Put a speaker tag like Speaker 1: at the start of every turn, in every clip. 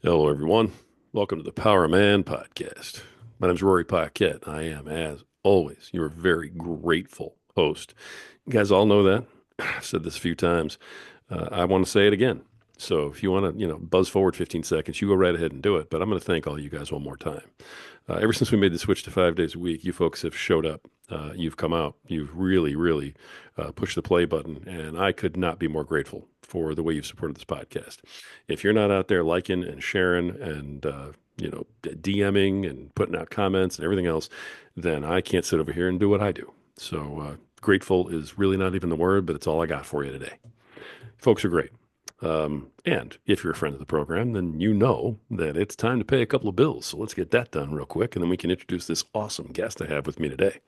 Speaker 1: Hello, everyone. Welcome to the Power Man podcast. My name is Rory Paquette. I am, as always, your very grateful host. You guys all know that. I've said this a few times. I want to say it again. So if you want to, buzz forward 15 seconds, you go right ahead and do it. But I'm going to thank all you guys one more time. Ever since we made the switch to 5 days a week, you folks have showed up. You've come out. You've really pushed the play button. And I could not be more grateful for the way you've supported this podcast. If you're not out there liking and sharing and, DMing and putting out comments and everything else, then I can't sit over here and do what I do. So grateful is really not even the word, but it's all I got for you today. Folks are great. And if you're a friend of the program, then you know that it's time to pay a couple of bills. So let's get that done real quick, and then we can introduce this awesome guest I have with me today.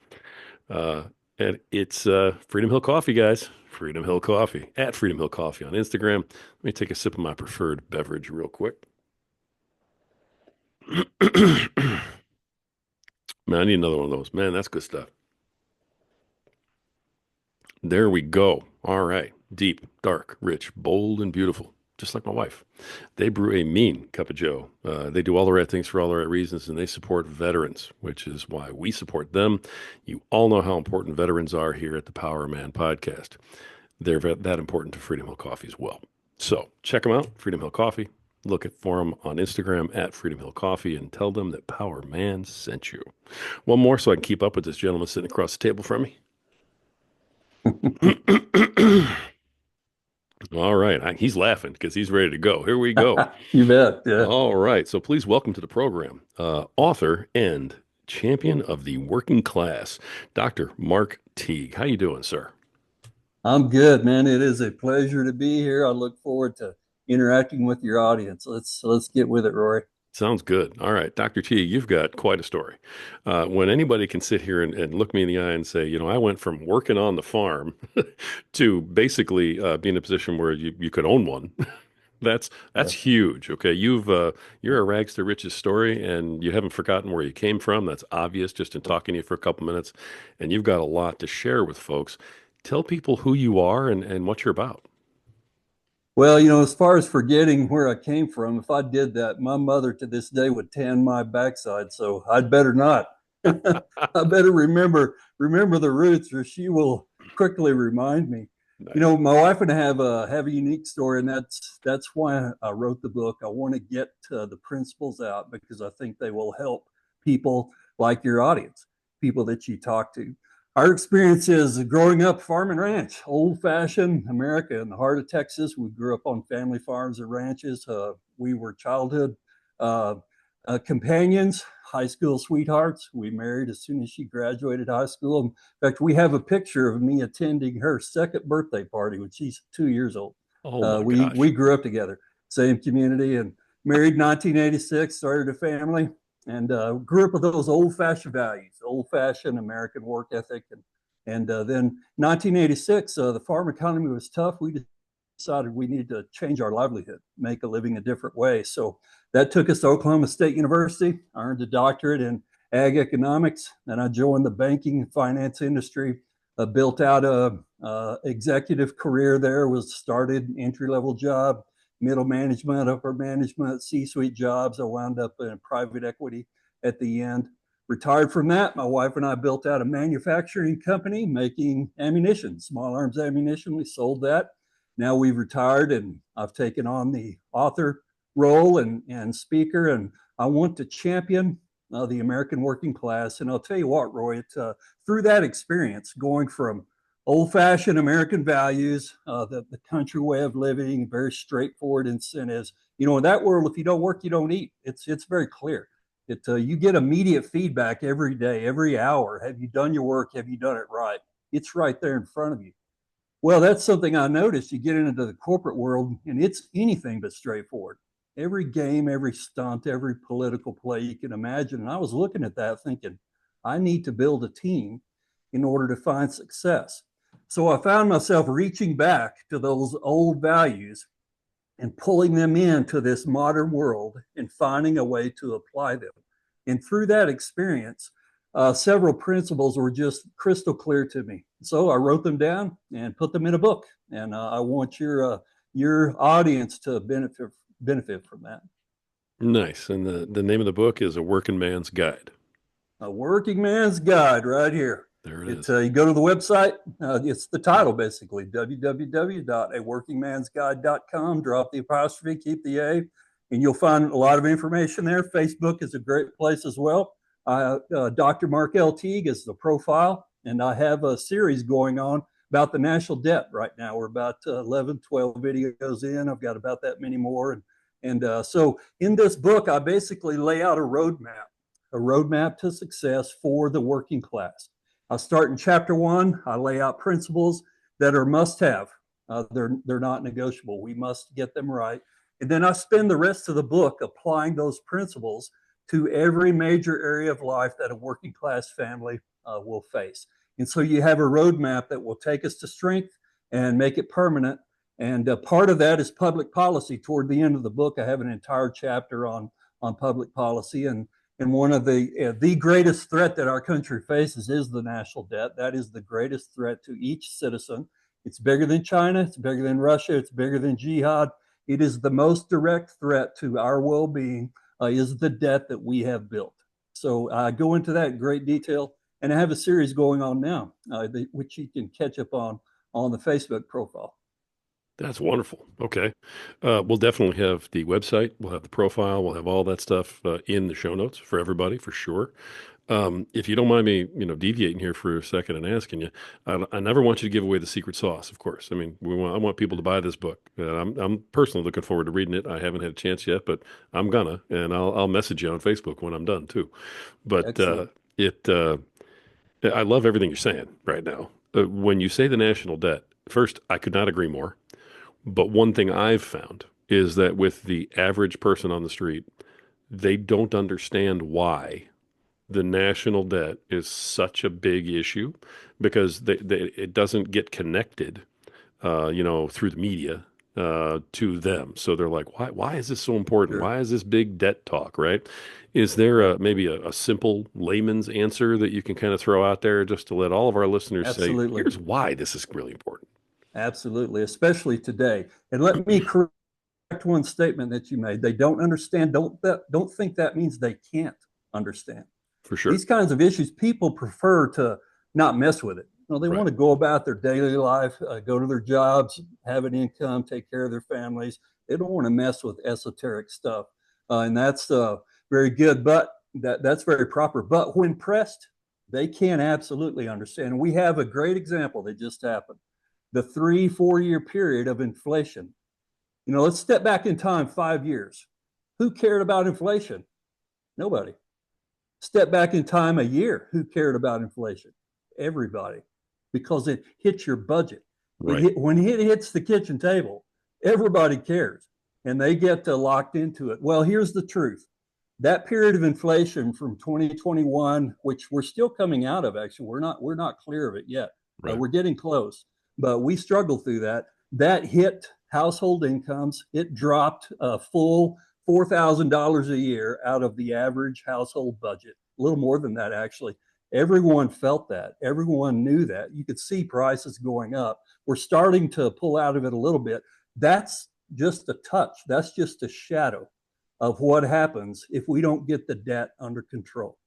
Speaker 1: Uh, and it's Freedom Hill Coffee, guys. Freedom Hill Coffee at Freedom Hill Coffee on Instagram. Let me take a sip of my preferred beverage real quick. Man, I need another one of those. Man, that's good stuff. There we go. All right. Deep, dark, rich, bold, and beautiful. Just like my wife. They brew a mean cup of joe. They do all the right things for all the right reasons, and they support veterans, which is why we support them. You all know how important veterans are here at the Power Man podcast. They're that important to Freedom Hill Coffee as well. So check them out, Freedom Hill Coffee. Look for them on Instagram at Freedom Hill Coffee and tell them that Power Man sent you. One more so I can keep up with this gentleman sitting across the table from me. All right. He's laughing because he's ready to go. Here we go.
Speaker 2: You bet. Yeah.
Speaker 1: All right. So please welcome to the program, author and champion of the working class, Dr. Mark Teague. How you doing, sir?
Speaker 2: I'm good, man. It is a pleasure to be here. I look forward to interacting with your audience. Let's get with it, Rory.
Speaker 1: Sounds good. All right, Dr. T, you've got quite a story. When anybody can sit here and look me in the eye and say, I went from working on the farm to basically being in a position where you could own one. That's
Speaker 2: Yeah.
Speaker 1: huge. Okay, you're a rags to riches story, and you haven't forgotten where you came from. That's obvious just in talking to you for a couple minutes, and you've got a lot to share with folks. Tell people who you are and what you're about.
Speaker 2: Well, as far as forgetting where I came from, if I did that, my mother to this day would tan my backside. So I'd better not. I better remember the roots, or she will quickly remind me.
Speaker 1: Nice.
Speaker 2: My wife and I have a unique story, and that's why I wrote the book. I want to get the principles out because I think they will help people like your audience, people that you talk to. Our experience is growing up farm and ranch, old-fashioned America in the heart of Texas. We grew up on family farms and ranches. We were childhood uh, companions, high school sweethearts. We married as soon as she graduated high school. In fact, we have a picture of me attending her second birthday party when she's 2 years old.
Speaker 1: Oh
Speaker 2: Uh,
Speaker 1: my
Speaker 2: we we
Speaker 1: gosh.
Speaker 2: grew up together, same community, and married 1986. Started a family, and grew up with those old-fashioned values, old-fashioned American work ethic, and then 1986, the farm economy was tough. We decided we needed to change our livelihood, make a living a different way. So that took us to Oklahoma State University. I earned a doctorate in ag economics, and I joined the banking and finance industry. Built out a executive career there. Was started entry level job, middle management, upper management, C-suite jobs. I wound up in private equity at the end. Retired from that, my wife and I built out a manufacturing company making ammunition, small arms ammunition. We sold that. Now we've retired, and I've taken on the author role and speaker, and I want to champion the American working class. And I'll tell you what, Roy, through that experience, going from old-fashioned American values, the country way of living, very straightforward incentives. In that world, if you don't work, you don't eat. It's very clear. You get immediate feedback every day, every hour. Have you done your work? Have you done it right? It's right there in front of you. Well, that's something I noticed. You get into the corporate world, and it's anything but straightforward. Every game, every stunt, every political play you can imagine. And I was looking at that thinking, I need to build a team in order to find success. So I found myself reaching back to those old values and pulling them into this modern world and finding a way to apply them. And through that experience, several principles were just crystal clear to me. So I wrote them down and put them in a book. And I want your audience to benefit from that.
Speaker 1: Nice. And the name of the book is A Working Man's Guide.
Speaker 2: A Working Man's Guide right here.
Speaker 1: There it
Speaker 2: It's
Speaker 1: is.
Speaker 2: you go to the website. It's the title basically, www.aworkingmansguide.com. Drop the apostrophe, keep the A, and you'll find a lot of information there. Facebook is a great place as well. Dr. Mark L. Teague is the profile, and I have a series going on about the national debt right now. We're about 11, 12 videos in. I've got about that many more. So in this book, I basically lay out a roadmap to success for the working class. I'll start in chapter 1. I lay out principles that are must have. They're not negotiable. We must get them right. And then I spend the rest of the book applying those principles to every major area of life that a working class family will face. And so you have a roadmap that will take us to strength and make it permanent. And part of that is public policy. Toward the end of the book, I have an entire chapter on public policy. And one of the greatest threat that our country faces is the national debt. That is the greatest threat to each citizen. It's bigger than China. It's bigger than Russia. It's bigger than jihad. It is the most direct threat to our well-being is the debt that we have built. So I go into that in great detail, and I have a series going on now, which you can catch up on the Facebook profile.
Speaker 1: That's wonderful. Okay. We'll definitely have the website. We'll have the profile. We'll have all that stuff in the show notes for everybody, for sure. If you don't mind me, deviating here for a second and asking you, I never want you to give away the secret sauce, of course. I mean, I want people to buy this book. I'm personally looking forward to reading it. I haven't had a chance yet, but I'm gonna, and I'll message you on Facebook when I'm done too. But
Speaker 2: Excellent.
Speaker 1: it, I love everything you're saying right now. When you say the national debt, first, I could not agree more. But one thing I've found is that with the average person on the street, they don't understand why the national debt is such a big issue because it doesn't get connected, through the media to them. So they're like, why is this so important?
Speaker 2: Sure.
Speaker 1: Why is this big debt talk, right? Is there maybe a simple layman's answer that you can kind of throw out there just to let all of our listeners say,
Speaker 2: Absolutely.
Speaker 1: here's why this is really important?
Speaker 2: Absolutely. Especially today. And let me correct one statement that you made. They don't understand. Don't think that means they can't understand.
Speaker 1: For sure.
Speaker 2: These kinds of issues, people prefer to not mess with it. They
Speaker 1: Right.
Speaker 2: want to go about their daily life, go to their jobs, have an income, take care of their families. They don't want to mess with esoteric stuff, and that's very good. But that's very proper. But when pressed, they can absolutely understand. And we have a great example that just happened: the 3-4 year period of inflation. Let's step back in time 5 years. Who cared about inflation? Nobody. Step back in time a year. Who cared about inflation? Everybody, because it hits your budget.
Speaker 1: Right.
Speaker 2: When it hits the kitchen table, everybody cares, and they get locked into it. Well, here's the truth: that period of inflation from 2021, which we're still coming out of, actually, we're not clear of it yet.
Speaker 1: Right.
Speaker 2: We're getting close, but we struggled through that. That hit household incomes. It dropped a full $4,000 a year out of the average household budget. A little more than that, actually. Everyone felt that. Everyone knew that. You could see prices going up. We're starting to pull out of it a little bit. That's just a touch. That's just a shadow of what happens if we don't get the debt under control.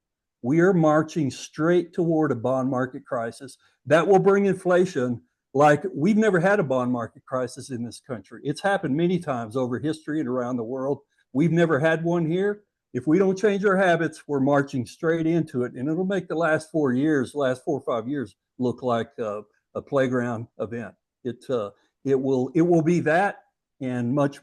Speaker 2: We are marching straight toward a bond market crisis that will bring inflation like we've never had a bond market crisis in this country. It's happened many times over history and around the world. We've never had one here. If we don't change our habits, we're marching straight into it, and it'll make the last 4 years, last 4 or 5 years, look like a playground event. It will be that and much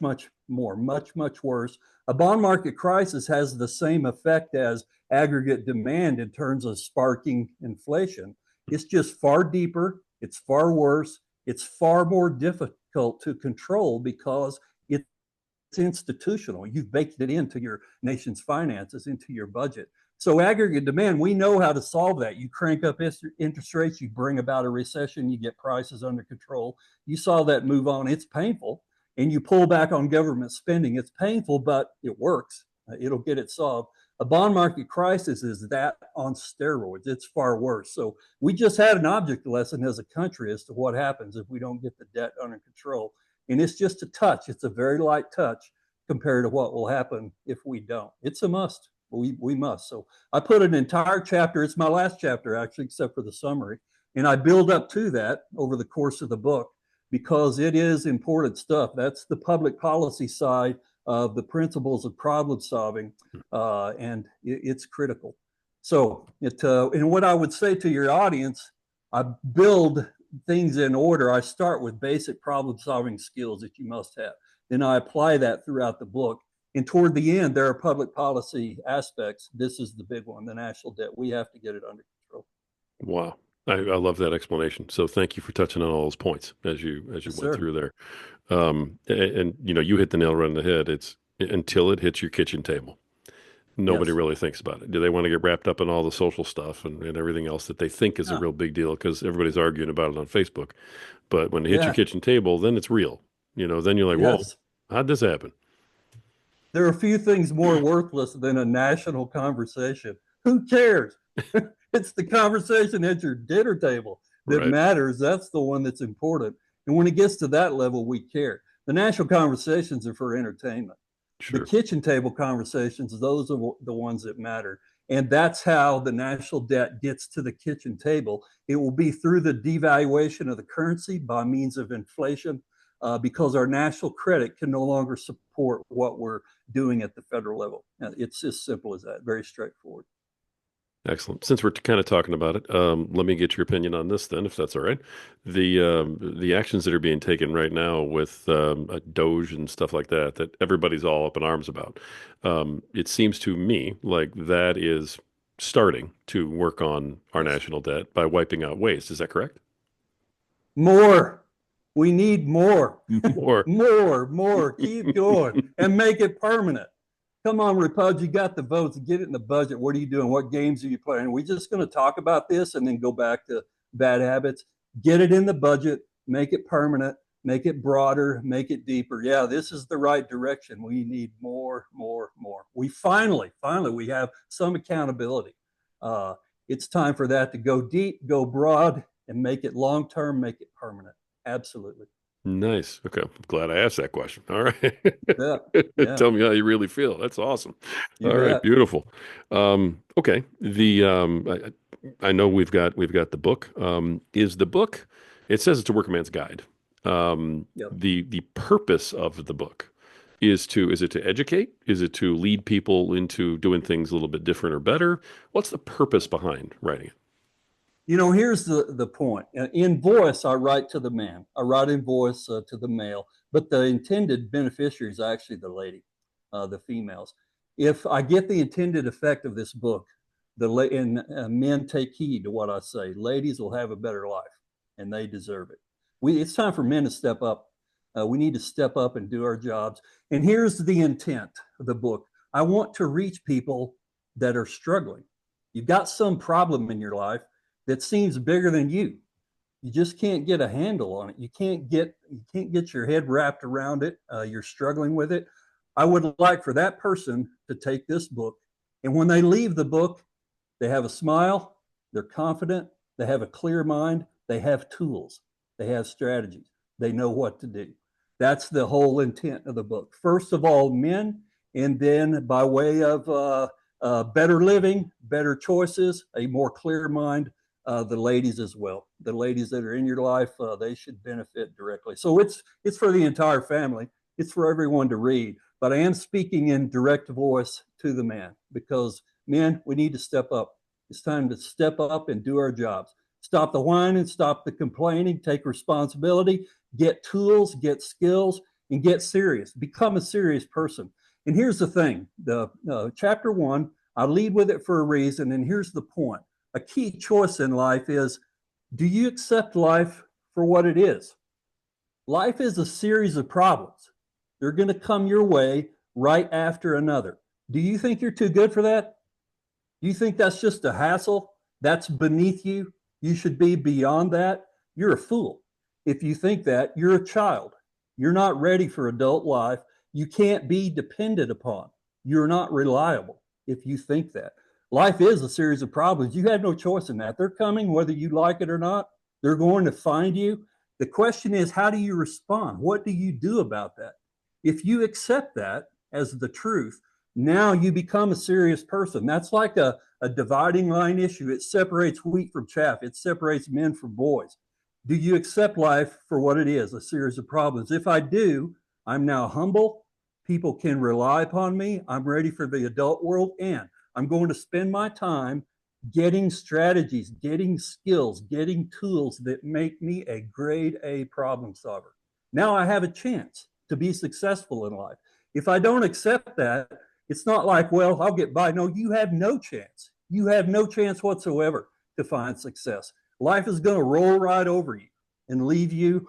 Speaker 2: more, much worse. A bond market crisis has the same effect as aggregate demand in terms of sparking inflation. It's just far deeper. It's far worse. It's far more difficult to control because it's institutional. You've baked it into your nation's finances, into your budget. So aggregate demand, we know how to solve that. You crank up interest rates, you bring about a recession, you get prices under control. You saw that move on. It's painful. And you pull back on government spending. It's painful, but it works. It'll get it solved. A bond market crisis is that on steroids. It's far worse. So we just had an object lesson as a country as to what happens if we don't get the debt under control. And it's just a touch. It's a very light touch compared to what will happen if we don't. It's a must. We must. So I put an entire chapter. It's my last chapter, actually, except for the summary. And I build up to that over the course of the book because it is important stuff. That's the public policy side of the principles of problem solving, and it's critical. So, and what I would say to your audience, I build things in order. I start with basic problem solving skills that you must have. Then I apply that throughout the book. And toward the end, there are public policy aspects. This is the big one, the national debt. We have to get it under control.
Speaker 1: Wow. I love that explanation. So thank you for touching on all those points as you
Speaker 2: Yes,
Speaker 1: went
Speaker 2: sir.
Speaker 1: through there. And you know, you hit the nail right on the head. It's until it hits your kitchen table. Nobody
Speaker 2: Yes.
Speaker 1: really thinks about it. Do they want to get wrapped up in all the social stuff and everything else that they think is a
Speaker 2: Yeah.
Speaker 1: real big deal because everybody's arguing about it on Facebook? But when it hits your
Speaker 2: Yeah.
Speaker 1: kitchen table, then it's real. You know, then you're like, whoa,
Speaker 2: Yes.
Speaker 1: how'd this happen?
Speaker 2: There are a few things more worthless than a national conversation. Who cares? It's the conversation at your dinner table that
Speaker 1: Right.
Speaker 2: matters. That's the one that's important. And when it gets to that level, we care. The national conversations are for entertainment. The
Speaker 1: Sure.
Speaker 2: kitchen table conversations, those are the ones that matter. And that's how the national debt gets to the kitchen table. It will be through the devaluation of the currency by means of inflation, because our national credit can no longer support what we're doing at the federal level. It's as simple as that, very straightforward.
Speaker 1: Excellent. Since we're kind of talking about it, let me get your opinion on this then, if that's all right. The actions that are being taken right now with a Doge and stuff like that, that everybody's all up in arms about. It seems to me like that is starting to work on our
Speaker 2: Yes.
Speaker 1: national debt by wiping out waste. Is that correct?
Speaker 2: More. We need more.
Speaker 1: Or
Speaker 2: More. Keep going and make it permanent. Come on, Republicans, you got the votes. Get it in the budget. What are you doing? What games are you playing? Are we just going to talk about this and then go back to bad habits? Get it in the budget, make it permanent, make it broader, make it deeper. Yeah, this is the right direction. We need more. We finally, we have some accountability. Uh, it's time for that to go deep, go broad, and make it long term, make it permanent. Absolutely.
Speaker 1: nice. Okay. I'm glad I asked that question. All right.
Speaker 2: Yeah. Yeah.
Speaker 1: Tell me how you really feel. That's awesome.
Speaker 2: You
Speaker 1: All right.
Speaker 2: bet.
Speaker 1: Beautiful. Okay. I know we've got the book. Is the book, it says it's a working man's guide.
Speaker 2: Yep.
Speaker 1: The purpose of the book is it to educate? Is it to lead people into doing things a little bit different or better? What's the purpose behind writing it?
Speaker 2: Here's the point. In voice, I write to the man. I write in voice to the male, but the intended beneficiary is actually the lady, the females. If I get the intended effect of this book, and men take heed to what I say. Ladies will have a better life, and they deserve it. It's time for men to step up. We need to step up and do our jobs. And here's the intent of the book. I want to reach people that are struggling. You've got some problem in your life that seems bigger than you. You just can't get a handle on it. You can't get your head wrapped around it. You're struggling with it. I would like for that person to take this book, and when they leave the book, they have a smile, they're confident, they have a clear mind, they have tools, they have strategies, they know what to do. That's the whole intent of the book. First of all, men, and then by way of better living, better choices, a more clear mind, the ladies as well. The ladies that are in your life, they should benefit directly. So it's for the entire family. It's for everyone to read. But I am speaking in direct voice to the man because men, we need to step up. It's time to step up and do our jobs. Stop the whining, stop the complaining, take responsibility, get tools, get skills, and get serious. Become a serious person. And here's the thing: the chapter one, I lead with it for a reason. And here's the point: a key choice in life is, do you accept life for what it is? Life is a series of problems. They're going to come your way right after another. Do you think you're too good for that? Do you think that's just a hassle? That's beneath you? You should be beyond that? You're a fool. If you think that, you're a child. You're not ready for adult life. You can't be depended upon. You're not reliable if you think that. Life is a series of problems. You have no choice in that. They're coming whether you like it or not. They're going to find you. The question is, how do you respond? What do you do about that? If you accept that, as the truth, now you become a serious person. That's like a dividing line issue. It separates wheat from chaff. It separates men from boys. Do you accept life for what it is, a series of problems? If I do, I'm now humble. People can rely upon me. I'm ready for the adult world, and I'm going to spend my time getting strategies, getting skills, getting tools that make me a grade A problem solver. Now I have a chance to be successful in life. If I don't accept that, it's not like, well, I'll get by. No, you have no chance. You have no chance whatsoever to find success. Life is going to roll right over you and leave you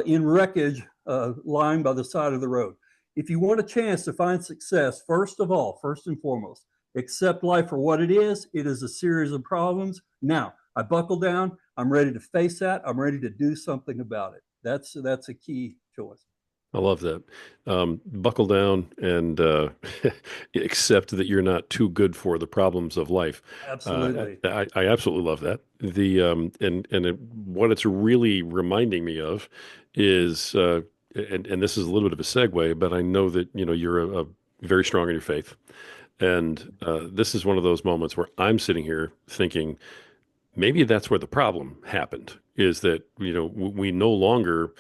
Speaker 2: in wreckage lying by the side of the road. If you want a chance to find success, first of all, first and foremost, accept life for what it is. It is a series of problems. Now, I buckle down. I'm ready to face that. I'm ready to do something about it. That's a key choice.
Speaker 1: I love that. Buckle down and accept that you're not too good for the problems of life.
Speaker 2: Absolutely.
Speaker 1: I absolutely love that. What it's really reminding me of is, and this is a little bit of a segue, but I know that you're a very strong in your faith, and this is one of those moments where I'm sitting here thinking maybe that's where the problem happened, is that we no longer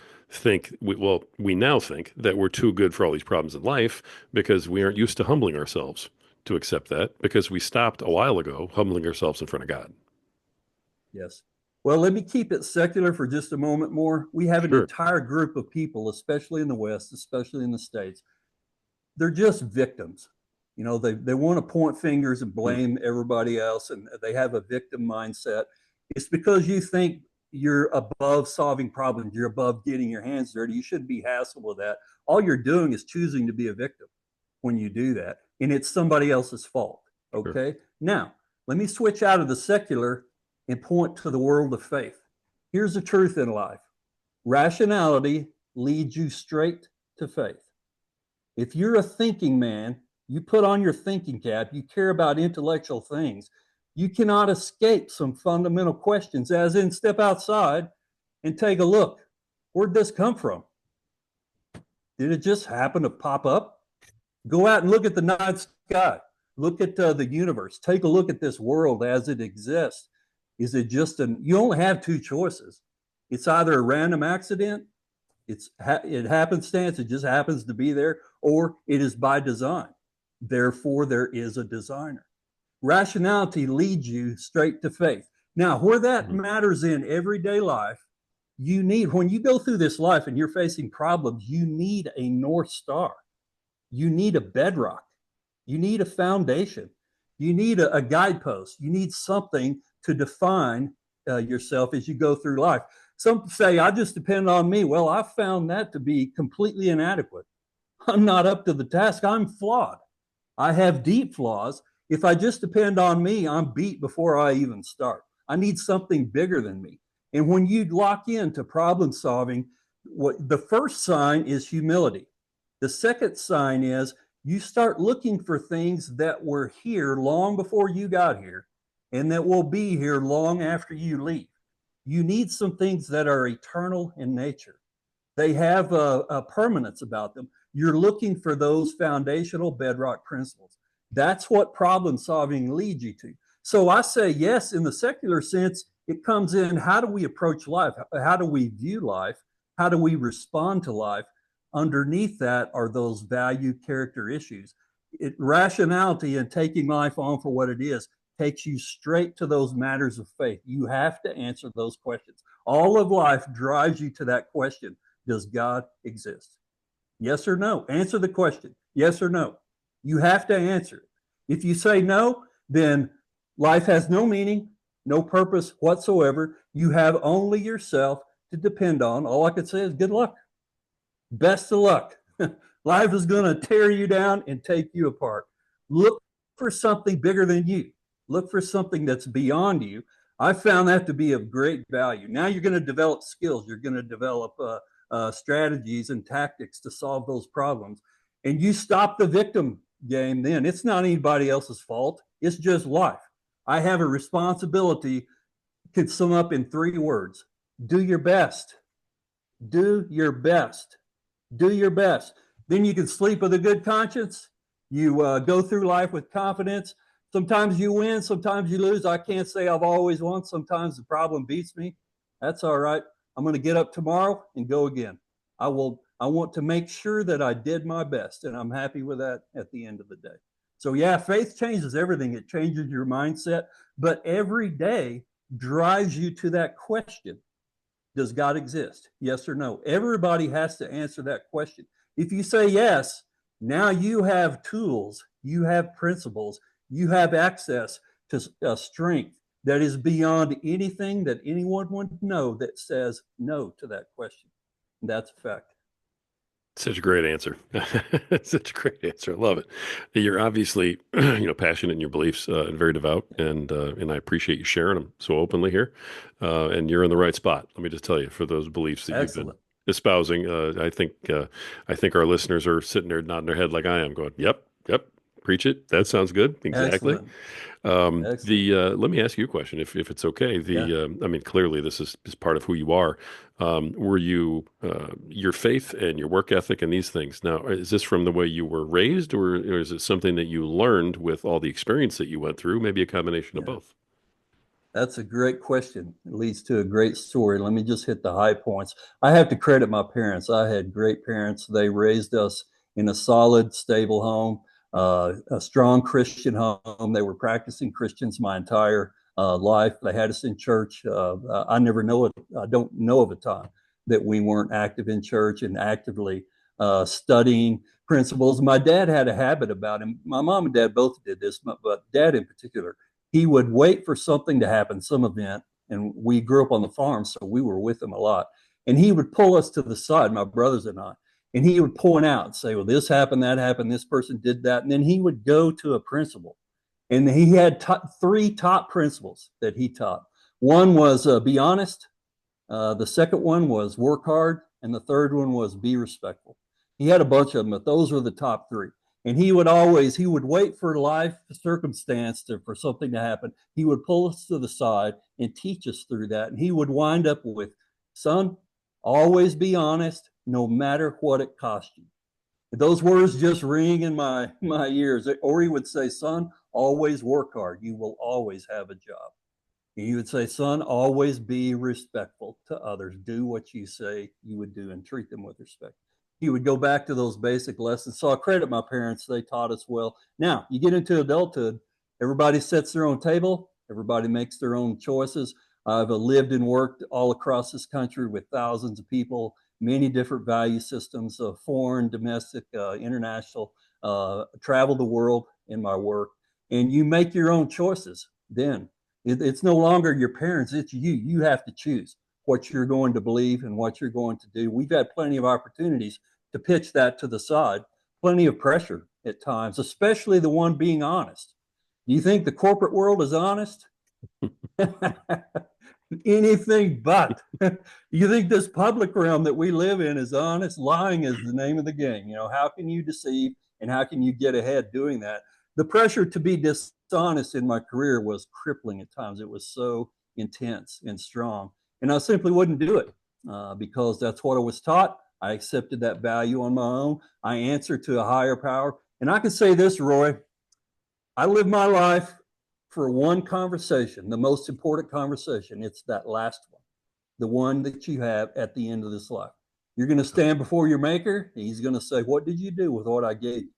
Speaker 1: we now think that we're too good for all these problems in life because we aren't used to humbling ourselves to accept that, because we stopped a while ago humbling ourselves in front of God.
Speaker 2: Yes. Well, let me keep it secular for just a moment more. We have an
Speaker 1: Sure.
Speaker 2: entire group of people, especially in the West, especially in the States. They're just victims. They want to point fingers and
Speaker 1: Hmm.
Speaker 2: blame everybody else, and they have a victim mindset. It's because you think you're above solving problems, you're above getting your hands dirty. You shouldn't be hassled with that. All you're doing is choosing to be a victim when you do that, and it's somebody else's fault.
Speaker 1: Sure.
Speaker 2: Okay. Now, let me switch out of the secular and point to the world of faith. Here's the truth in life: rationality leads you straight to faith. If you're a thinking man, you put on your thinking cap, you care about intellectual things, you cannot escape some fundamental questions, as in step outside and take a look. Where'd this come from? Did it just happen to pop up? Go out and look at the night sky. Look at the universe. Take a look at this world as it exists. Is it just you only have two choices. It's either a random accident, it happenstance, it just happens to be there, or it is by design. Therefore, there is a designer. Rationality leads you straight to faith. Now, where that
Speaker 1: Mhm.
Speaker 2: matters in everyday life, when you go through this life and you're facing problems, you need a North Star. You need a bedrock. You need a foundation. You need a guidepost. You need something to define yourself as you go through life. Some say, I just depend on me. Well, I've found that to be completely inadequate. I'm not up to the task. I'm flawed. I have deep flaws. If I just depend on me, I'm beat before I even start. I need something bigger than me. And when you lock into problem solving, the first sign is humility. The second sign is you start looking for things that were here long before you got here and that will be here long after you leave. You need some things that are eternal in nature. They have a permanence about them. You're looking for those foundational bedrock principles. That's what problem solving leads you to. So I say, yes, in the secular sense, it comes in, how do we approach life? How do we view life? How do we respond to life? Underneath that are those value character issues. Rationality and taking life on for what it is takes you straight to those matters of faith. You have to answer those questions. All of life drives you to that question: does God exist? Yes or no? Answer the question. Yes or no? You have to answer it. If you say no, then life has no meaning, no purpose whatsoever. You have only yourself to depend on. All I could say is good luck. Best of luck. Life is going to tear you down and take you apart. Look for something bigger than you. Look for something that's beyond you. I found that to be of great value. Now you're going to develop skills. You're going to develop strategies and tactics to solve those problems. And you stop the victim game then. It's not anybody else's fault. It's just life. I have a responsibility, could sum up in 3 words: do your best. Do your best. Do your best. Then you can sleep with a good conscience You go through life with confidence. Sometimes you win, sometimes you lose. I can't say I've always won. Sometimes the problem beats me. That's all right. I'm going to get up tomorrow and go again. I will. I want to make sure that I did my best, and I'm happy with that at the end of the day. So yeah, faith changes everything. It changes your mindset, but every day drives you to that question: does God exist? Yes or no? Everybody has to answer that question. If you say yes, now you have tools, you have principles, you have access to a strength that is beyond anything that anyone would know that says no to that question. That's a fact.
Speaker 1: Such a great answer. Such a great answer. I love it. You're obviously, passionate in your beliefs and very devout, and I appreciate you sharing them so openly here. And you're in the right spot. Let me just tell you, for those beliefs that you've been
Speaker 2: Excellent.
Speaker 1: espousing, I think our listeners are sitting there nodding their head like I am, going, "Yep, yep, preach it. That sounds good. Exactly."
Speaker 2: Excellent.
Speaker 1: The
Speaker 2: Excellent.
Speaker 1: let me ask you a question, if it's okay.
Speaker 2: Yeah.
Speaker 1: I mean, clearly this is part of who you are. Were you your faith and your work ethic and these things? Now, is this from the way you were raised, or is it something that you learned with all the experience that you went through? Maybe a combination of
Speaker 2: Yeah.
Speaker 1: both.
Speaker 2: That's a great question. It leads to a great story. Let me just hit the high points. I have to credit my parents. I had great parents. They raised us in a solid, stable home, a strong Christian home. They were practicing Christians my entire life. They had us in church. I never know it. I don't know of a time that we weren't active in church and actively studying principles. My dad had a habit about him. My mom and dad both did this, but dad in particular, he would wait for something to happen, some event. And we grew up on the farm, so we were with him a lot. And he would pull us to the side, my brothers and I, and he would point out and say, well, this happened, that happened, this person did that. And then he would go to a principle. And he had three top principles that he taught. One was be honest. The second one was work hard. And the third one was be respectful. He had a bunch of them, but those were the top three. And he would wait for life circumstance for something to happen. He would pull us to the side and teach us through that. And he would wind up with, son, always be honest, no matter what it costs you. Those words just ring in my ears. Or he would say, son, always work hard. You will always have a job. And he would say, son, always be respectful to others. Do what you say you would do and treat them with respect. He would go back to those basic lessons. So I credit my parents. They taught us well. Now, you get into adulthood, everybody sets their own table, everybody makes their own choices. I've lived and worked all across this country with thousands of people, many different value systems, foreign, domestic, international, travel the world in my work. And you make your own choices then. It's no longer your parents, it's you. You have to choose what you're going to believe and what you're going to do. We've had plenty of opportunities to pitch that to the side, plenty of pressure at times, especially the one being honest. Do you think the corporate world is honest? Anything but. You think this public realm that we live in is honest? Lying is the name of the game. You know, how can you deceive and how can you get ahead doing that? The pressure to be dishonest in my career was crippling at times. It was so intense and strong. And I simply wouldn't do it because that's what I was taught. I accepted that value on my own. I answered to a higher power. And I can say this, Roy, I live my life for one conversation, the most important conversation. It's that last one, the one that you have at the end of this life. You're going to stand before your maker. He's going to say, what did you do with what I gave you?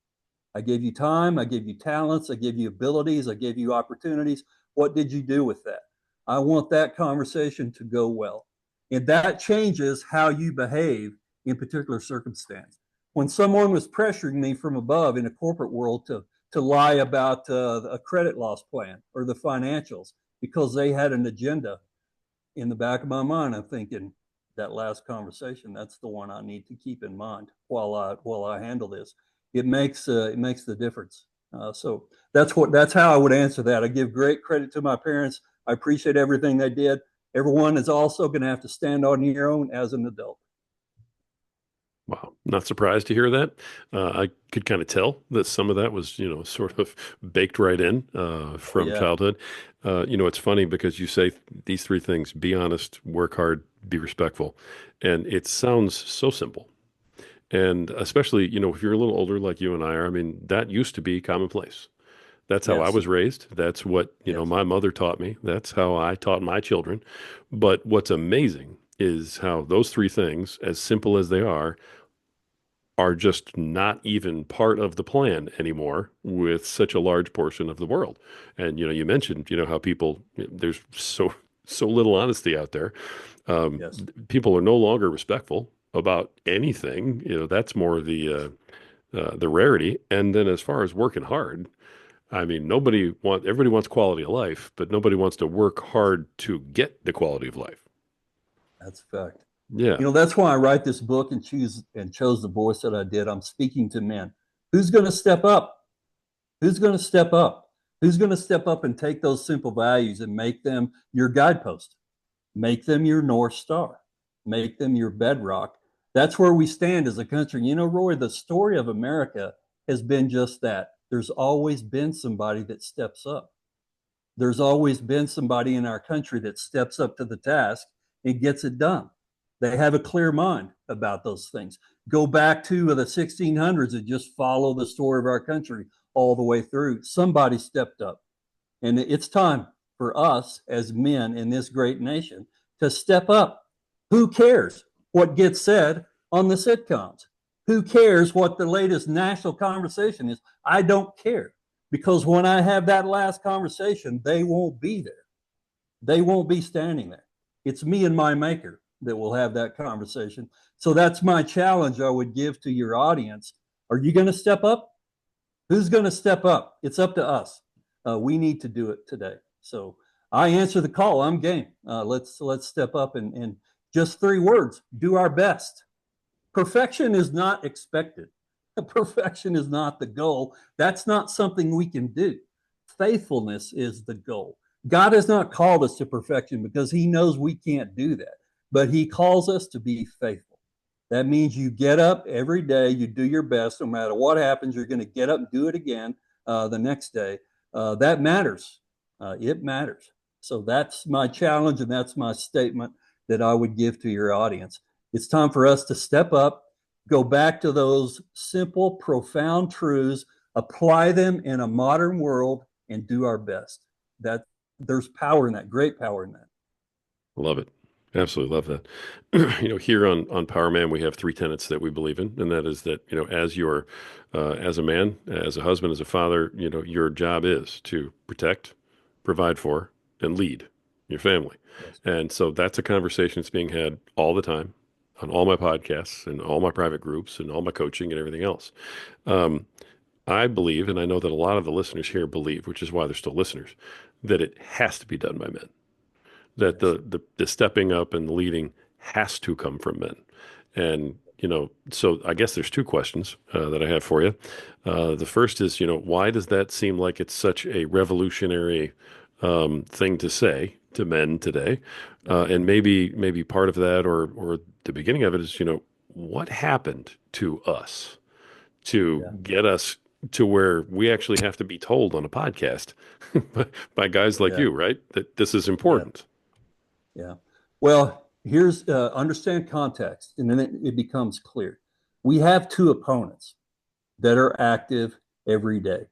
Speaker 2: I gave you time. I gave you talents. I gave you abilities. I gave you opportunities. What did you do with that? I want that conversation to go well. And that changes how you behave in particular circumstance. When someone was pressuring me from above in a corporate world to lie about a credit loss plan or the financials because they had an agenda, in the back of my mind, I'm thinking that last conversation, that's the one I need to keep in mind while I handle this. It makes the difference. So that's how I would answer that. I give great credit to my parents. I appreciate everything they did. Everyone is also going to have to stand on your own as an adult.
Speaker 1: Wow, not surprised to hear that. I could kind of tell that some of that was, sort of baked right in
Speaker 2: Oh
Speaker 1: from
Speaker 2: yeah,
Speaker 1: childhood. It's funny because you say these three things: be honest, work hard, be respectful, and it sounds so simple. And especially, if you're a little older like you and I are, I mean, that used to be commonplace. That's how I
Speaker 2: Yes,
Speaker 1: was raised. That's what,
Speaker 2: yes,
Speaker 1: my mother taught me. That's how I taught my children. But what's amazing is how those three things, as simple as they are just not even part of the plan anymore with such a large portion of the world. And you mentioned how people there's so little honesty out there.
Speaker 2: yes.
Speaker 1: People are no longer respectful about anything. That's more the rarity. And then as far as working hard, I mean, everybody wants quality of life, but nobody wants to work hard to get the quality of life.
Speaker 2: That's a fact.
Speaker 1: Yeah,
Speaker 2: That's why I write this book and chose the voice that I did. I'm speaking to men. Who's going to step up? Who's going to step up? Who's going to step up and take those simple values and make them your guidepost? Make them your North Star. Make them your bedrock. That's where we stand as a country. Roy, the story of America has been just that. There's always been somebody that steps up. There's always been somebody in our country that steps up to the task and gets it done. They have a clear mind about those things. Go back to the 1600s and just follow the story of our country all the way through. Somebody stepped up. And it's time for us as men in this great nation to step up. Who cares what gets said on the sitcoms? Who cares what the latest national conversation is? I don't care, because when I have that last conversation, they won't be there. They won't be standing there. It's me and my maker that will have that conversation. So that's my challenge I would give to your audience. Are you going to step up? Who's going to step up? It's up to us. We need to do it today. So I answer the call. I'm game. Let's step up and just three words: do our best. Perfection is not expected. Perfection is not the goal. That's not something we can do. Faithfulness is the goal. God has not called us to perfection because he knows we can't do that, but he calls us to be faithful. That means you get up every day, you do your best, no matter what happens, you're going to get up and do it again the next day. That matters. It matters. So that's my challenge, and that's my statement that I would give to your audience. It's time for us to step up, go back to those simple, profound truths, apply them in a modern world, and do our best. That there's power in that, great power in that.
Speaker 1: love it. Absolutely love that. Here on Power Man, we have three tenets that we believe in, and that is that as a man, as a husband, as a father, your job is to protect, provide for, and lead your family.
Speaker 2: Yes.
Speaker 1: And so that's a conversation that's being had all the time on all my podcasts and all my private groups and all my coaching and everything else. Um, I believe, and I know that a lot of the listeners here believe, which is why they're still listeners, that it has to be done by men, that
Speaker 2: Yes.
Speaker 1: the stepping up and the leading has to come from men. And, so I guess there's two questions that I have for you. The first is, why does that seem like it's such a revolutionary thing to say to men today? And maybe part of that or the beginning of it is, what happened to us to
Speaker 2: Yeah.
Speaker 1: get us to where we actually have to be told on a podcast by guys like
Speaker 2: Yeah.
Speaker 1: you, right? That this is
Speaker 2: Yeah.
Speaker 1: important.
Speaker 2: Yeah. Well, here's understand context, and then it becomes clear. We have two opponents that are active every day.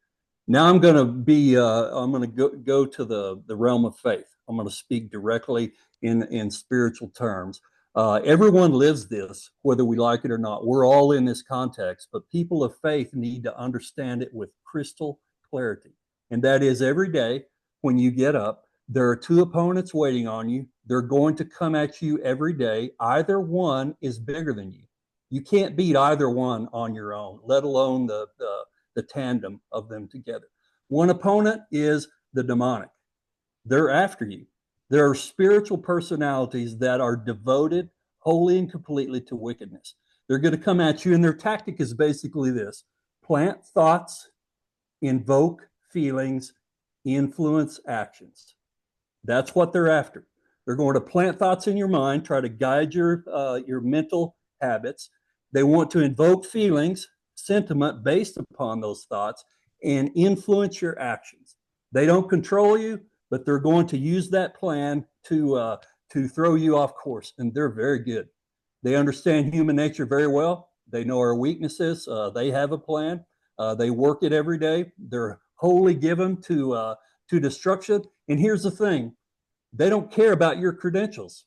Speaker 2: Now I'm going to go to the realm of faith. I'm going to speak directly in spiritual terms. Everyone lives this, whether we like it or not. We're all in this context, but people of faith need to understand it with crystal clarity. And that is every day when you get up, there are two opponents waiting on you. They're going to come at you every day. Either one is bigger than you. You can't beat either one on your own, let alone the tandem of them together. One opponent is the demonic. They're after you. There are spiritual personalities that are devoted wholly and completely to wickedness. They're going to come at you, and their tactic is basically this: plant thoughts, invoke feelings, influence actions. That's what they're after. They're going to plant thoughts in your mind, try to guide your mental habits. They want to invoke feelings, sentiment based upon those thoughts, and influence your actions. They don't control you, but they're going to use that plan to throw you off course, and they're very good. They understand human nature very well. They know our weaknesses. They have a plan. They work it every day. They're wholly given to destruction. And here's the thing: they don't care about your credentials.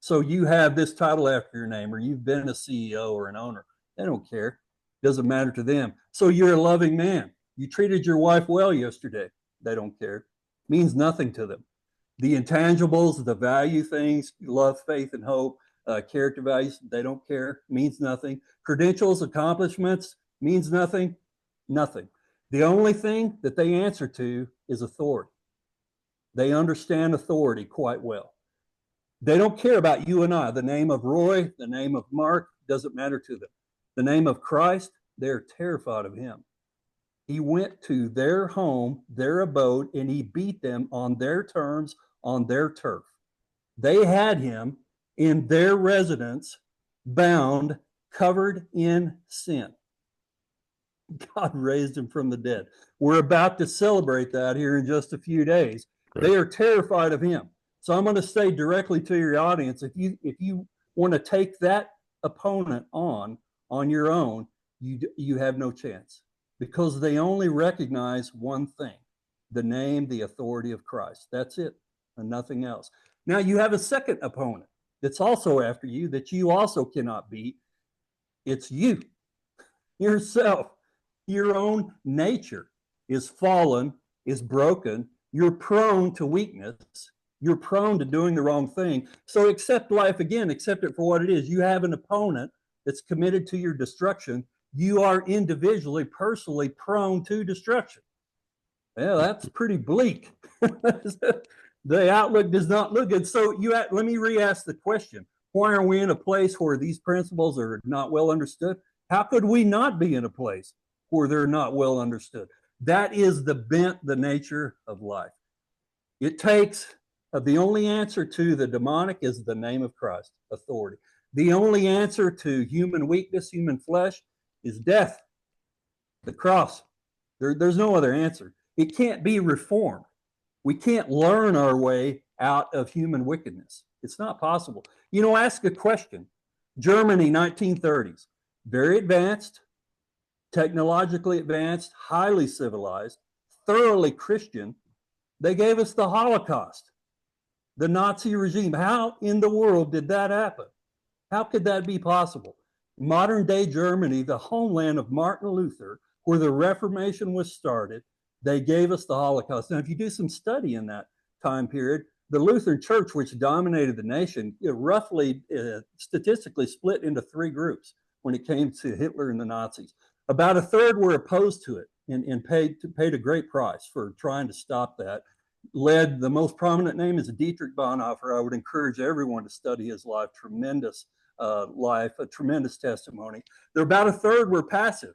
Speaker 2: So you have this title after your name, or you've been a CEO or an owner. They don't care. It doesn't matter to them. So you're a loving man. You treated your wife well yesterday. They don't care. It means nothing to them. The intangibles, the value things, love, faith, and hope, character values, they don't care. It means nothing. Credentials, accomplishments, means nothing. Nothing. The only thing that they answer to is authority. They understand authority quite well. They don't care about you and I. The name of Roy, the name of Mark, doesn't matter to them. The name of Christ, they're terrified of him. He went to their home, their abode, and he beat them on their terms, on their turf. They had him in their residence, bound, covered in sin. God raised him from the dead. We're about to celebrate that here in just a few days.
Speaker 1: Right.
Speaker 2: They are terrified of him. So I'm going to say directly to your audience, if you want to take that opponent on your own, you have no chance, because they only recognize one thing: the name, the authority of Christ. That's it, and nothing else. Now you have a second opponent that's also after you, that you also cannot beat. It's you, yourself. Your own nature is fallen, is broken. You're prone to weakness. You're prone to doing the wrong thing. So accept life again, accept it for what it is. You have an opponent that's committed to your destruction. You are individually, personally prone to destruction. Well, that's pretty bleak. The outlook does not look good. So let me re-ask the question: why are we in a place where these principles are not well understood? How could we not be in a place where they're not well understood? That is the bent, the nature of life. It takes the only answer to the demonic is the name of Christ, authority. The only answer to human weakness, human flesh, is death, the cross. There's no other answer. It can't be reformed. We can't learn our way out of human wickedness. It's not possible. Ask a question. Germany, 1930s, very advanced, technologically advanced, highly civilized, thoroughly Christian. They gave us the Holocaust, the Nazi regime. How in the world did that happen? How could that be possible? Modern day Germany, the homeland of Martin Luther, where the Reformation was started, they gave us the Holocaust. Now, if you do some study in that time period, the Lutheran Church, which dominated the nation, roughly statistically split into three groups when it came to Hitler and the Nazis. About a third were opposed to it and paid a great price for trying to stop that. The most prominent name is Dietrich Bonhoeffer. I would encourage everyone to study his life. Tremendous life, a tremendous testimony. There about a third were passive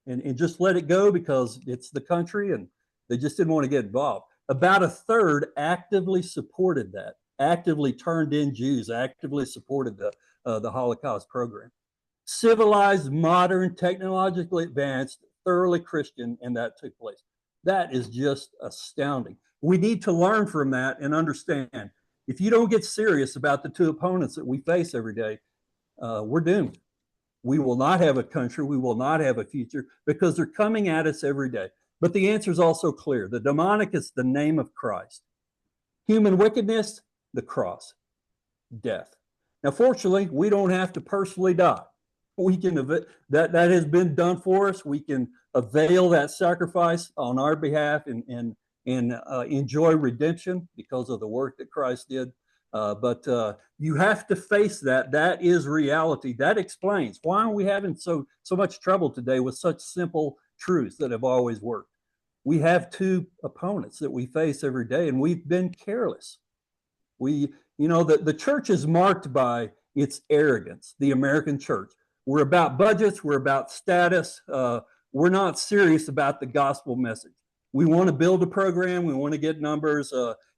Speaker 2: and just let it go because it's the country and they just didn't want to get involved. About a third actively supported that, actively turned in Jews, actively supported the Holocaust program. Civilized, modern, technologically advanced, thoroughly Christian, and that took place. That is just astounding. We need to learn from that and understand. If you don't get serious about the two opponents that we face every day, we're doomed. We will not have a country. We will not have a future because they're coming at us every day. But the answer is also clear. The demonic is the name of Christ. Human wickedness, the cross, death. Now, fortunately, we don't have to personally die. We can that has been done for us. We can avail that sacrifice on our behalf and enjoy redemption because of the work that Christ did. But you have to face that. That is reality. That explains why are we having so much trouble today with such simple truths that have always worked. We have two opponents that we face every day, and we've been careless. The church is marked by its arrogance, the American church. We're about budgets. We're about status. We're not serious about the gospel message. We want to build a program. We want to get numbers.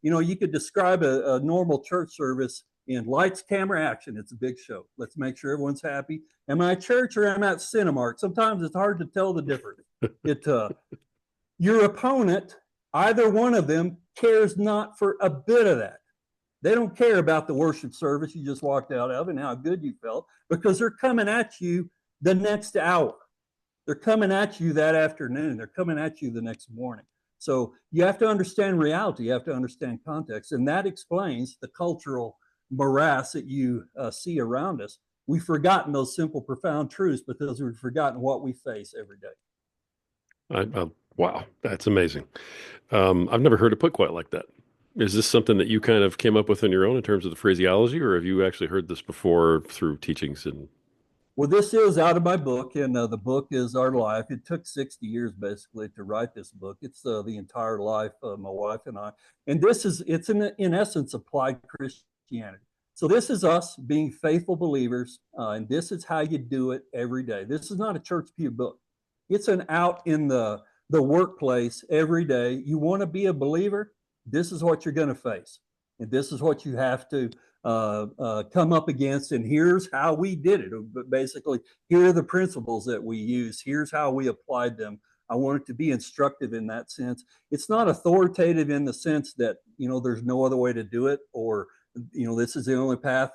Speaker 2: You could describe a normal church service in lights, camera, action. It's a big show. Let's make sure everyone's happy. Am I at church or am I at Cinemark? Sometimes it's hard to tell the difference. Your opponent, either one of them, cares not for a bit of that. They don't care about the worship service you just walked out of and how good you felt because they're coming at you the next hour. They're coming at you that afternoon. They're coming at you the next morning. So you have to understand reality. You have to understand context. And that explains the cultural morass that you see around us. We've forgotten those simple, profound truths because we've forgotten what we face every day.
Speaker 1: Wow, that's amazing. I've never heard it put quite like that. Is this something that you kind of came up with on your own in terms of the phraseology, or have you actually heard this before through teachings? And
Speaker 2: Well, this is out of my book, and the book is our life. It took 60 years basically to write this book. It's the entire life of my wife and I. And it's in essence applied Christianity. So this is us being faithful believers, and this is how you do it every day. This is not a church pew book. It's an out in the workplace every day. You want to be a believer, this is what you're going to face. And this is what you have to come up against, and here's how we did it. But basically, here are the principles that we use. Here's how we applied them. I want it to be instructive in that sense. It's not authoritative in the sense that there's no other way to do it, or this is the only path.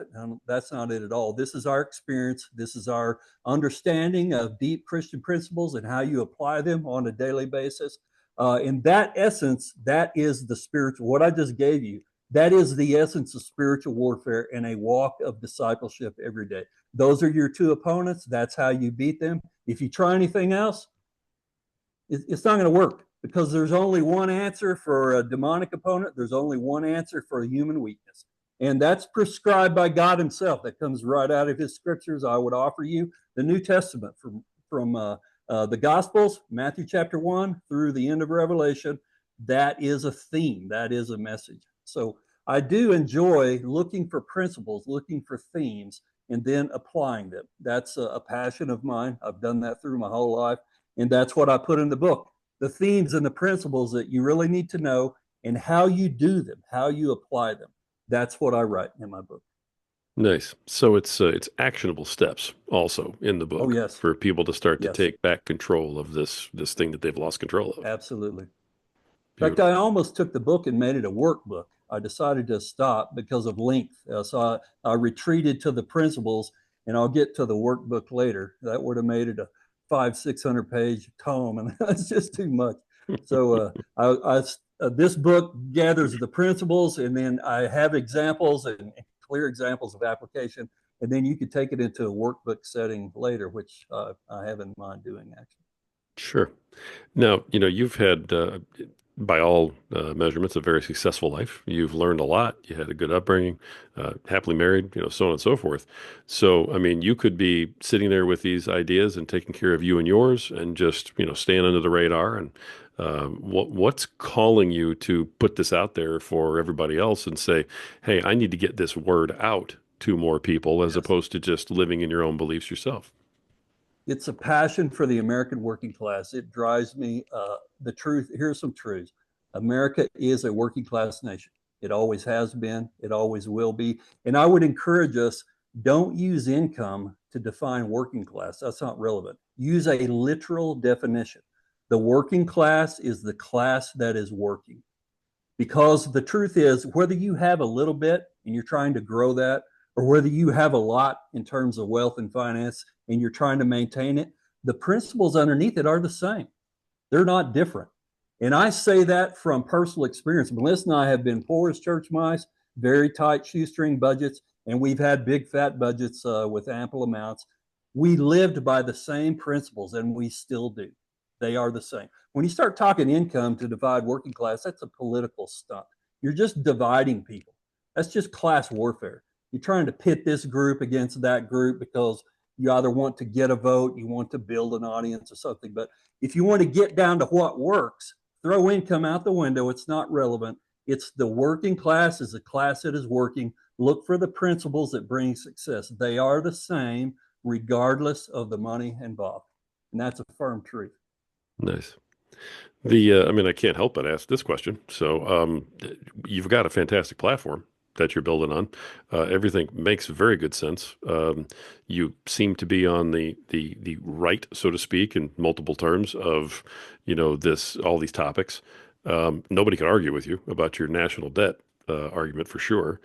Speaker 2: That's not it at all. This is our experience. This is our understanding of deep Christian principles and how you apply them on a daily basis. In that essence, that is the spiritual. What I just gave you, that is the essence of spiritual warfare and a walk of discipleship every day. Those are your two opponents. That's how you beat them. If you try anything else, it's not going to work, because there's only one answer for a demonic opponent. There's only one answer for a human weakness. And that's prescribed by God himself. That comes right out of his scriptures. I would offer you the New Testament from the Gospels, Matthew chapter 1 through the end of Revelation. That is a theme. That is a message. So I do enjoy looking for principles, looking for themes, and then applying them. That's a passion of mine. I've done that through my whole life. And that's what I put in the book. The themes and the principles that you really need to know, and how you do them, how you apply them. That's what I write in my book.
Speaker 1: nice. So it's actionable steps also in the
Speaker 2: Oh,
Speaker 1: book
Speaker 2: yes.
Speaker 1: for people to start to
Speaker 2: Yes,
Speaker 1: take back control of this thing that they've lost control of.
Speaker 2: absolutely. In fact, I
Speaker 1: Beautiful.
Speaker 2: almost took the book and made it a workbook. I decided to stop because of length. So I retreated to the principles, and I'll get to the workbook later. That would have made it a 600 page tome, and that's just too much. So this book gathers the principles, and then I have examples and clear examples of application, and then you could take it into a workbook setting later, which I have in mind doing actually.
Speaker 1: Sure. Now, you've had, by all measurements, a very successful life. You've learned a lot. You had a good upbringing, happily married, so on and so forth. So, I mean, you could be sitting there with these ideas and taking care of you and yours, and just, staying under the radar. And what's calling you to put this out there for everybody else and say, hey, I need to get this word out to more people, as
Speaker 2: Yes.
Speaker 1: opposed to just living in your own beliefs yourself?
Speaker 2: It's a passion for the American working class. It drives me. The truth, here's some truths. America is a working class nation. It always has been. It always will be. And I would encourage us, don't use income to define working class. That's not relevant. Use a literal definition. The working class is the class that is working. Because the truth is, whether you have a little bit and you're trying to grow that, or whether you have a lot in terms of wealth and finance and you're trying to maintain it, the principles underneath it are the same. They're not different. And I say that from personal experience. Melissa and I have been poor as church mice, very tight shoestring budgets, and we've had big fat budgets with ample amounts. We lived by the same principles, and we still do. They are the same. When you start talking income to divide working class, that's a political stunt. You're just dividing people. That's just class warfare. You're trying to pit this group against that group because you either want to get a vote, you want to build an audience or something. But if you want to get down to what works, throw income out the window. It's not relevant. It's the working class is a class that is working. Look for the principles that bring success. They are the same regardless of the money involved. And that's a firm truth.
Speaker 1: Nice. I mean, I can't help but ask this question. So, you've got a fantastic platform that you're building on. Everything makes very good sense. You seem to be on the right, so to speak, in multiple terms of, all these topics. Nobody can argue with you about your national debt argument for sure.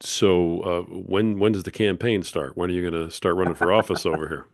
Speaker 1: So, when does the campaign start? When are you going to start running for office over here?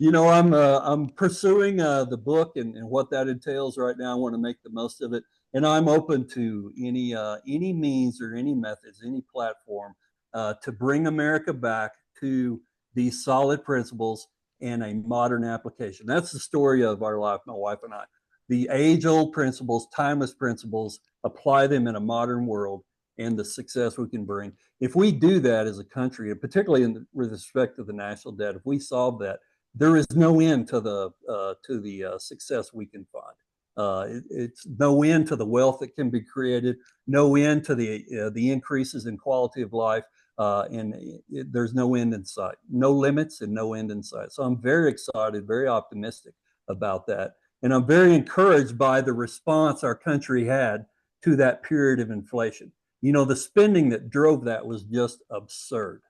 Speaker 2: I'm pursuing the book and what that entails right now. I want to make the most of it, and I'm open to any means or any methods, any platform to bring America back to these solid principles and a modern application. That's the story of our life, my wife and I. The age-old principles, timeless principles, apply them in a modern world, and the success we can bring. If we do that as a country, and particularly with respect to the national debt, if we solve that, there is no end to the success we can find. It's no end to the wealth that can be created, no end to the increases in quality of life, and there's no end in sight, no limits and no end in sight. So I'm very excited, very optimistic about that, and I'm very encouraged by the response our country had to that period of inflation. The spending that drove that was just absurd,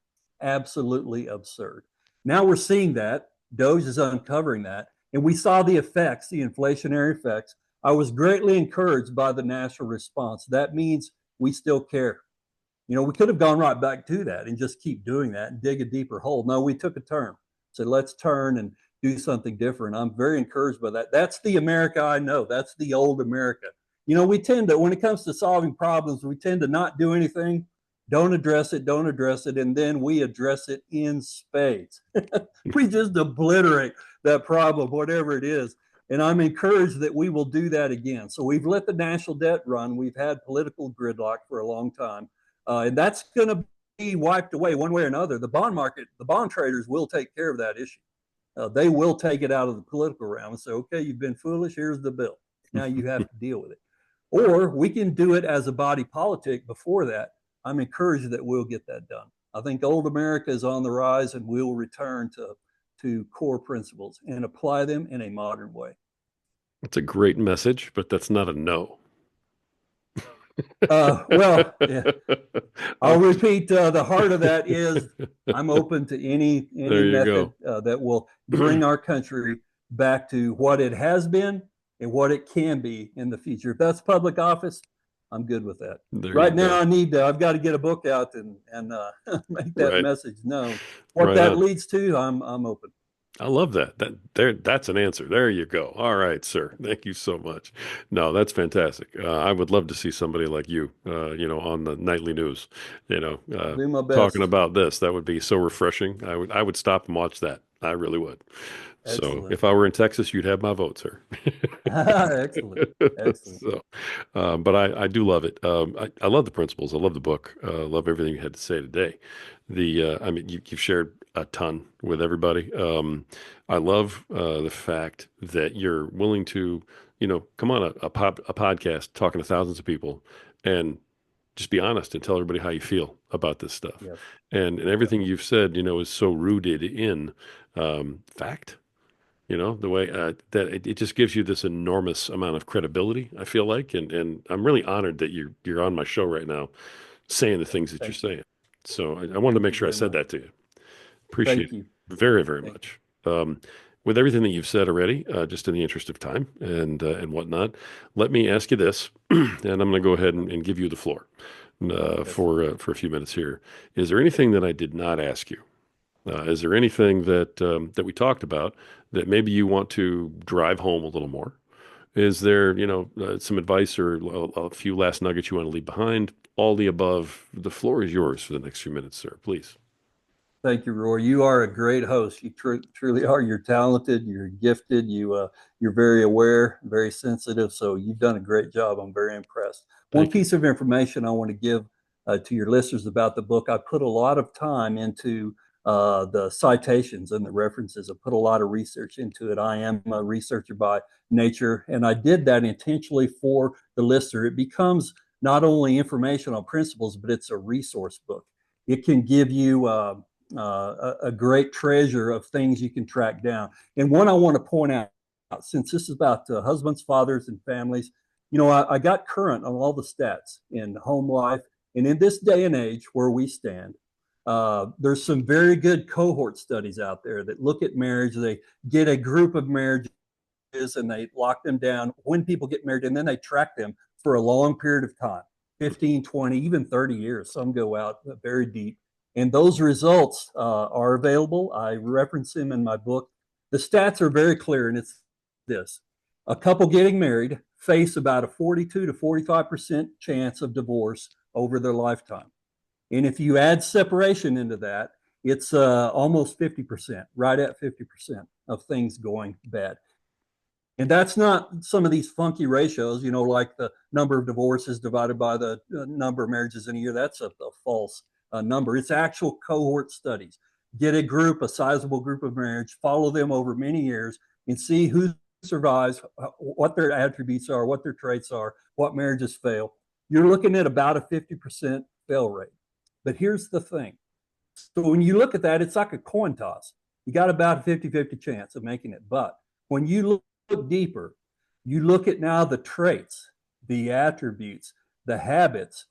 Speaker 2: absolutely absurd. Now we're seeing that. Doge is uncovering that. And we saw the effects, the inflationary effects. I was greatly encouraged by the national response. That means we still care. We could have gone right back to that and just keep doing that and dig a deeper hole. No, we took a turn. So let's turn and do something different. I'm very encouraged by that. That's the America I know. That's the old America. We tend to, when it comes to solving problems, we tend to not do anything, don't address it, and then we address it in spades. We just obliterate that problem, whatever it is. And I'm encouraged that we will do that again. So we've let the national debt run. We've had political gridlock for a long time. And that's going to be wiped away one way or another. The bond market, the bond traders will take care of that issue. They will take it out of the political realm and say, okay, you've been foolish. Here's the bill. Now you have to deal with it. Or we can do it as a body politic before that. I'm encouraged that we'll get that done. I think old America is on the rise, and we'll return to core principles and apply them in a modern way.
Speaker 1: It's a great message, but that's not a no.
Speaker 2: Well, yeah, I'll
Speaker 1: I'm-
Speaker 2: repeat. The heart of that is I'm open to any
Speaker 1: there you
Speaker 2: method
Speaker 1: go.
Speaker 2: that will bring our country back to what it has been and what it can be in the future. If that's public office, I'm good with that.
Speaker 1: There you
Speaker 2: Right now,
Speaker 1: go.
Speaker 2: I've got to get a book out and make that
Speaker 1: Right.
Speaker 2: message known. What
Speaker 1: Right
Speaker 2: that
Speaker 1: on.
Speaker 2: leads to, I'm open.
Speaker 1: I love that. That's an answer. There you go. All right, sir. Thank you so much. No, that's fantastic. I would love to see somebody like you, on the nightly news,
Speaker 2: I'll do my
Speaker 1: talking
Speaker 2: best.
Speaker 1: about this. That would be so refreshing. I would stop and watch that. I really would. So
Speaker 2: Excellent.
Speaker 1: if I were in Texas, you'd have my vote, sir.
Speaker 2: Excellent. Excellent.
Speaker 1: So, but I do love it. I love the principles. I love the book. Love everything you had to say today. I mean, you've shared a ton with everybody. I love the fact that you're willing to, come on a podcast talking to thousands of people and just be honest and tell everybody how you feel about this stuff.
Speaker 2: Yes.
Speaker 1: And
Speaker 2: Yes.
Speaker 1: everything you've said, is so rooted in fact. The way that it just gives you this enormous amount of credibility, I feel like, and I'm really honored that you're on my show right now, saying the things that you're
Speaker 2: Thank you.
Speaker 1: saying. So I wanted to
Speaker 2: Thank
Speaker 1: make
Speaker 2: you
Speaker 1: sure I
Speaker 2: very
Speaker 1: said
Speaker 2: much.
Speaker 1: that to you. Appreciate
Speaker 2: Thank
Speaker 1: it
Speaker 2: you.
Speaker 1: very, very
Speaker 2: Thank you.
Speaker 1: much. With everything that you've said already, just in the interest of time and whatnot, let me ask you this, and I'm going to go ahead and give you the floor
Speaker 2: Yes.
Speaker 1: for a few minutes here. Is there anything that I did not ask you? Is there anything that we talked about that maybe you want to drive home a little more? Is there, some advice or a few last nuggets you want to leave behind? All the above. The floor is yours for the next few minutes, sir. Please.
Speaker 2: Thank you, Roy. You are a great host. You truly are. You're talented. You're gifted. You're very aware, very sensitive. So you've done a great job. I'm very impressed. One
Speaker 1: Thank you.
Speaker 2: piece of information I want to give to your listeners about the book. I put a lot of time into the citations and the references. I put a lot of research into it. I am a researcher by nature, and I did that intentionally for the listener. It becomes not only informational principles, but it's a resource book. It can give you a great treasure of things you can track down. And one I want to point out, since this is about husbands, fathers, and families, I got current on all the stats in home life. And in this day and age where we stand, there's some very good cohort studies out there that look at marriage. They get a group of marriages and they lock them down when people get married, and then they track them for a long period of time, 15, 20, even 30 years. Some go out very deep, And those results are available. I reference them in my book. The stats are very clear, and it's this: a couple getting married face about a 42 to 45% chance of divorce over their lifetime. And if you add separation into that, it's almost 50%, right at 50% of things going bad. And that's not some of these funky ratios, like the number of divorces divided by the number of marriages in a year. That's a false number. It's actual cohort studies. Get a group, a sizable group of marriage, follow them over many years, and see who survives, what their attributes are, what their traits are, what marriages fail. You're looking at about a 50% fail rate. But here's the thing. So when you look at that, it's like a coin toss. You got about a 50-50 chance of making it. But when you look deeper, you look at now the traits, the attributes, the habits,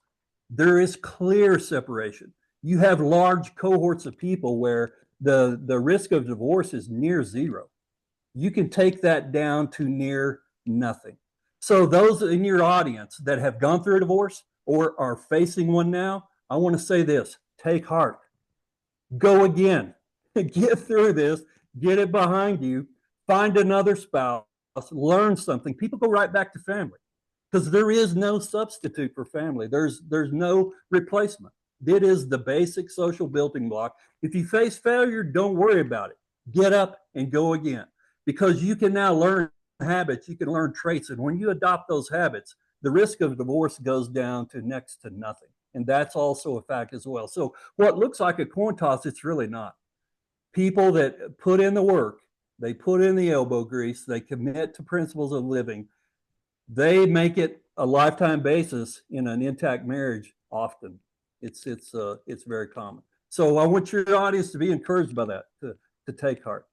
Speaker 2: there is clear separation. You have large cohorts of people where the risk of divorce is near zero. You can take that down to near nothing. So those in your audience that have gone through a divorce or are facing one now, I want to say this: take heart. Go again. Get through this, get it behind you, find another spouse, learn something. People go right back to family because there is no substitute for family. There's no replacement. It is the basic social building block. If you face failure, don't worry about it. Get up and go again, because you can now learn habits, you can learn traits, and when you adopt those habits, the risk of divorce goes down to next to nothing. And that's also a fact as well. So what looks like a coin toss, it's really not. People that put in the work, they put in the elbow grease, they commit to principles of living, they make it a lifetime basis in an intact marriage often. It's very common. So I want your audience to be encouraged by that, to take heart.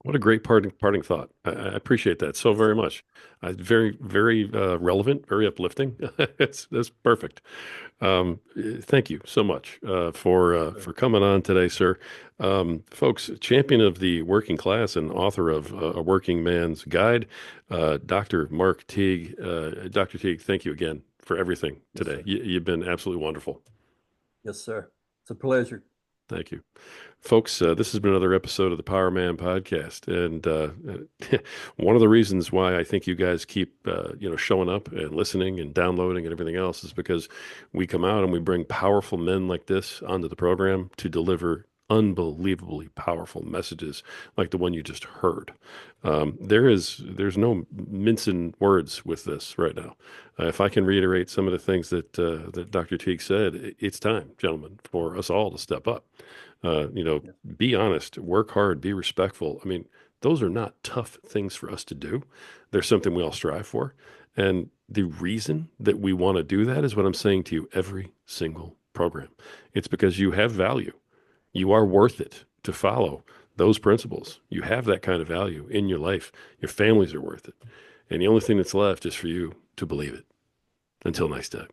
Speaker 1: What a great parting thought. I appreciate that so very much. Very, very relevant, very uplifting. That's perfect. Thank you so much for coming on today, sir. Folks, champion of the working class and author of A Working Man's Guide, Dr. Mark Teague. Dr. Teague, thank you again for everything
Speaker 2: Yes,
Speaker 1: today.
Speaker 2: sir.
Speaker 1: You've been absolutely wonderful.
Speaker 2: Yes, sir. It's a pleasure.
Speaker 1: Thank you. Folks, this has been another episode of the Power Man podcast. And one of the reasons why I think you guys keep, showing up and listening and downloading and everything else is because we come out and we bring powerful men like this onto the program to deliver unbelievably powerful messages like the one you just heard. There's no mincing words with this right now. If I can reiterate some of the things that Dr. Teague said, it's time, gentlemen, for us all to step up.
Speaker 2: Yeah.
Speaker 1: Be honest, work hard, be respectful. I mean, those are not tough things for us to do. They're something we all strive for. And the reason that we want to do that is what I'm saying to you every single program. It's because you have value. You are worth it to follow those principles. You have that kind of value in your life. Your families are worth it. And the only thing that's left is for you to believe it. Until next time.